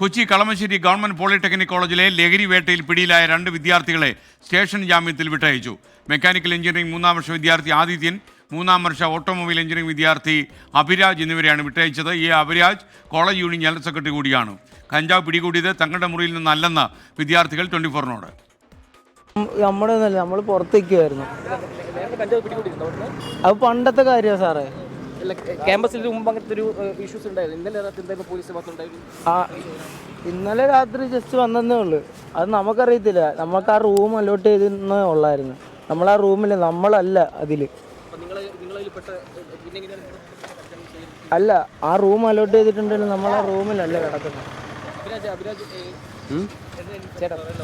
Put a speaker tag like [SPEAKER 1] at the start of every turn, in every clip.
[SPEAKER 1] Kochi Kalamassery government polytechnic കോളേജിലെ ലഹരി വേട്ടയിൽ പിടിയിലായ 2 വിദ്യാർത്ഥികളെ സ്റ്റേഷൻ ജാമ്യത്തിൽ വിട്ടയച്ചു. മെക്കാനിക്കൽ എഞ്ചിനീയറിംഗ് 3-ാം വർഷ വിദ്യാർത്ഥി ആദിത്യൻ, 3-ാം വർഷ ഓട്ടോമൊബൈൽ എഞ്ചിനീയറിംഗ് വിദ്യാർത്ഥി അഭിരാജ് എന്നിവരെയാണ് വിട്ടയച്ചത്. ഈ Abhiraj college union general secretary കൂടിയാണ്. കഞ്ചാവ് പിടികൂടിയത് തങ്ങളുടെ മുറിയിൽ നിന്നല്ലെന്ന് വിദ്യാർത്ഥികൾ 24-നോട്.
[SPEAKER 2] നമ്മൾ പുറത്തേക്കുമായിരുന്നു. അത് പണ്ടത്തെ കാര്യമാണ് സാറേ.
[SPEAKER 3] ക്യാമ്പസിൽ മുമ്പ് അങ്ങനത്തെ ഒരു ഇഷ്യൂസ് ഉണ്ടായിരുന്നു. ഇന്നലെ രാത്രി എന്തായിരുന്നു പോലീസ്
[SPEAKER 2] ഇന്നലെ രാത്രി ജസ്റ്റ് വന്നതേ ഉള്ളൂ. അത് നമുക്കറിയത്തില്ല. നമുക്ക് ആ റൂം അലോട്ട് ചെയ്തിരുന്നേ ഉള്ളായിരുന്നു. നമ്മൾ ആ റൂമിൽ നമ്മളല്ല അതിൽ അല്ല, ആ റൂം അലോട്ട് ചെയ്തിട്ടുണ്ടെങ്കിൽ നമ്മൾ ആ റൂമിലല്ല കിടക്കുന്നത്.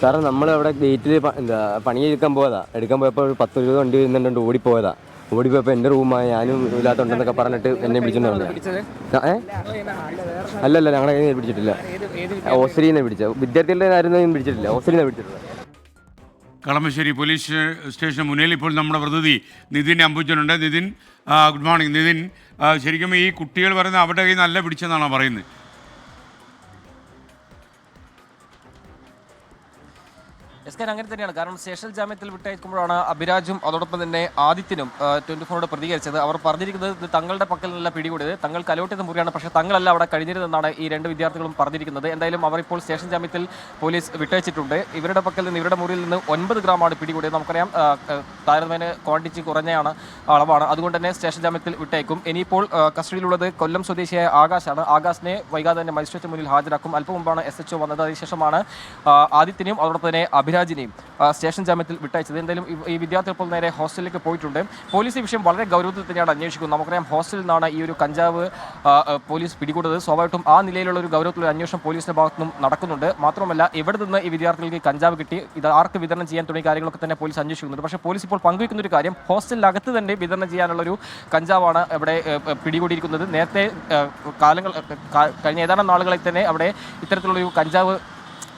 [SPEAKER 4] സാറേ, നമ്മളവിടെ ഗേറ്റിൽ പണി എടുക്കാൻ പോയപ്പോൾ 10-20 വണ്ടി വരുന്നുണ്ട്. ഓടിപ്പോയപ്പോൾ എൻ്റെ റൂമായി ഞാനും ഇല്ലാത്തുണ്ടെന്നൊക്കെ പറഞ്ഞിട്ട് എന്നെ പിടിച്ചെന്ന് അല്ലല്ല, ഞങ്ങളെ കയ്യിൽ പിടിച്ചിട്ടില്ല. ഓസ്ട്രീനെ പിടിച്ച വിദ്യാർത്ഥികളുടെ ആരും പിടിച്ചിട്ടില്ല. ഓസ്ട്രീനെ പിടിച്ചിട്ടില്ല.
[SPEAKER 1] കളമശ്ശേരി പോലീസ് സ്റ്റേഷന് മുന്നിൽ ഇപ്പോൾ നമ്മുടെ പ്രതിനിധി നിതിൻ അംബുജനുണ്ട്. Nitin, good morning. നിതിൻ, ശരിക്കും ഈ കുട്ടികൾ പറയുന്നത് അവരുടെ കയ്യിൽ നല്ല പിടിച്ചെന്നാണോ പറയുന്നത്?
[SPEAKER 3] അങ്ങനെ തന്നെയാണ്. കാരണം സ്റ്റേഷൻ ജാമ്യത്തിൽ വിട്ടയക്കുമ്പോഴാണ് അഭിരാജും അതോടൊപ്പം തന്നെ ആദിത്യനും 24നോട് പ്രതികരിച്ചത്. അവർ പറഞ്ഞിരിക്കുന്നത് ഇത് തങ്ങളുടെ പക്കൽ നിന്നല്ല പിടികൂടിയത്, തങ്ങൾക്ക് അലോട്ട് ചെയ്ത മുറിയാണ്, പക്ഷേ തങ്ങളല്ല അവിടെ കഴിഞ്ഞിരുന്നെന്നാണ് ഈ 2 വിദ്യാർത്ഥികളും പറഞ്ഞിരിക്കുന്നത്. എന്തായാലും അവർ ഇപ്പോൾ സ്റ്റേഷൻ ജാമ്യത്തിൽ പോലീസ് വിട്ടയച്ചിട്ടുണ്ട്. ഇവരുടെ പക്കൽ നിന്ന്, ഇവരുടെ മുറിയിൽ നിന്ന് 9 ഗ്രാമാണ് പിടികൂടിയത്. നമുക്കറിയാം, താരതമ്യേന ക്വാണ്ടിറ്റി കുറഞ്ഞയാണ്, അളവാണ്. അതുകൊണ്ട് തന്നെ സ്റ്റേഷൻ ജാമ്യത്തിൽ വിട്ടയക്കും. ഇനിയിപ്പോൾ കസ്റ്റഡിയിലുള്ളത് കൊല്ലം സ്വദേശിയായ ആകാശാണ്. ആകാശിനെ വൈകാതെ തന്നെ മജിസ്ട്രേറ്റ് മുന്നിൽ ഹാജരാക്കും. അല്പം മുമ്പാണ് SHO വന്നത്. അതിനുശേഷമാണ് ആദിത്യനെയും അതോടൊപ്പം തന്നെ അഭിരാജിനെയും സ്റ്റേഷൻ ജാമ്യത്തിൽ വിട്ടയച്ചത്. എന്തായാലും ഈ വിദ്യാർത്ഥികൾ ഇപ്പോൾ നേരെ ഹോസ്റ്റലിലേക്ക് പോയിട്ടുണ്ട്. പോലീസ് ഈ വിഷയം വളരെ ഗൗരവത്തിൽ തന്നെയാണ് അന്വേഷിക്കുന്നത്. നമുക്കറിയാം, ഹോസ്റ്റലിൽ നിന്നാണ് ഈ ഒരു കഞ്ചാവ് പോലീസ് പിടികൂടുന്നത്. സ്വാഭാവികമായിട്ടും ആ നിലയിലുള്ള ഒരു ഗൗരവത്തിലുള്ള അന്വേഷണം പോലീസിന്റെ ഭാഗത്തു നിന്നും നടക്കുന്നുണ്ട്. മാത്രമല്ല, എവിടെ നിന്ന് ഈ വിദ്യാർത്ഥികൾക്ക് കഞ്ചാവ് കിട്ടി, ഇത് ആർക്ക് വിതരണം ചെയ്യാൻ തുടങ്ങിയ കാര്യങ്ങളൊക്കെ തന്നെ പോലീസ് അന്വേഷിക്കുന്നുണ്ട്. പക്ഷേ പോലീസ് ഇപ്പോൾ പങ്കുവയ്ക്കുന്ന ഒരു കാര്യം, ഹോസ്റ്റലിനകത്ത് തന്നെ വിതരണം ചെയ്യാനുള്ളൊരു കഞ്ചാവാണ് ഇവിടെ പിടികൂടിയിരിക്കുന്നത്. നേരത്തെ കഴിഞ്ഞ ഏതാനും നാളുകളിൽ തന്നെ അവിടെ ഇത്തരത്തിലുള്ളൊരു കഞ്ചാവ്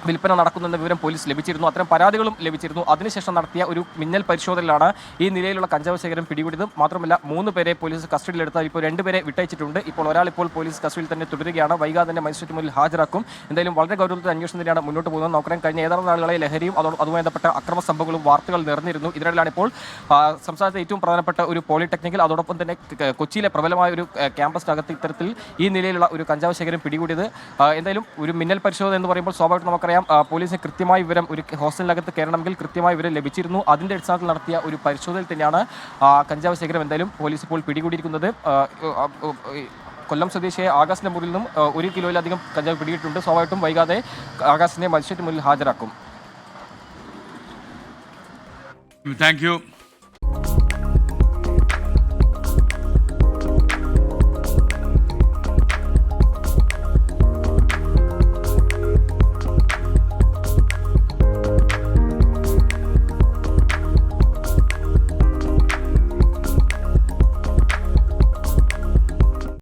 [SPEAKER 3] വിൽപ്പന നടക്കുന്നെന്ന വിവരം പോലീസ് ലഭിച്ചിരുന്നു. അത്തരം പരാതികളും ലഭിച്ചിരുന്നു. അതിനുശേഷം നടത്തിയ ഒരു മിന്നൽ പരിശോധനയിലാണ് ഈ നിലയിലുള്ള കഞ്ചാവ് ശേഖരം പിടികൂടിയത്. മാത്രമല്ല, 3 പേരെ പോലീസ് കസ്റ്റഡിയിലെടുത്താൽ ഇപ്പോൾ 2 പേരെ വിട്ടയച്ചിട്ടുണ്ട്. ഇപ്പോൾ ഒരാളിപ്പോൾ പോലീസ് കസ്റ്റഡിയിൽ തന്നെ തുടരുകയാണ്. വൈകാതെ തന്നെ മജിസ്ട്രേറ്റ് മുന്നിൽ ഹാജരാക്കും. എന്തായാലും വളരെ ഗൗരവത്തിൽ അന്വേഷണം തന്നെയാണ് മുന്നോട്ട് പോകുന്നത്. നമുക്കറിയാം, കഴിഞ്ഞ ഏതാനും നാളുകളെ ലഹരിയും അതുമായി ബന്ധപ്പെട്ട അക്രമ സംഭവങ്ങളും വാർത്തകൾ നിറഞ്ഞിരുന്നു. ഇതിനിടയിലാണ് ഇപ്പോൾ സംസ്ഥാനത്തെ ഏറ്റവും പ്രധാനപ്പെട്ട ഒരു പോളിടെക്നിക്കൽ, അതോടൊപ്പം തന്നെ കൊച്ചിയിലെ പ്രബലമായ ഒരു ക്യാമ്പസിനകത്ത് ഇത്തരത്തിൽ ഈ നിലയിലുള്ള ഒരു കഞ്ചാവ് ശേഖരം പിടികൂടിയത്. എന്തായാലും ഒരു മിന്നൽ പരിശോധന എന്ന് പറയുമ്പോൾ സ്വാഭാവികമായിട്ടും നമുക്കറിയാം, പോലീസിന് കൃത്യമായ വിവരം ഒരു ഹോസ്റ്റലിനകത്ത് കയറണമെങ്കിൽ കൃത്യമായ വിവരം ലഭിച്ചിരുന്നു. അതിൻ്റെ അടിസ്ഥാനത്തിൽ നടത്തിയ ഒരു പരിശോധനയിൽ തന്നെയാണ് കഞ്ചാവ് ശേഖരം എന്തായാലും പോലീസ് ഇപ്പോൾ പിടികൂടിയിരിക്കുന്നത്. കൊല്ലം സ്വദേശിയായ ആകാശിന്റെ മുറിയിൽ നിന്നും 1 കിലോയിലധികം കഞ്ചാവ് പിടികിട്ടുണ്ട്. സ്വാഭാവികമായിട്ടും വൈകാതെ ആകാശിനെ മജിസ്ട്രേറ്റ് മുന്നിൽ ഹാജരാക്കും.
[SPEAKER 1] Thank you.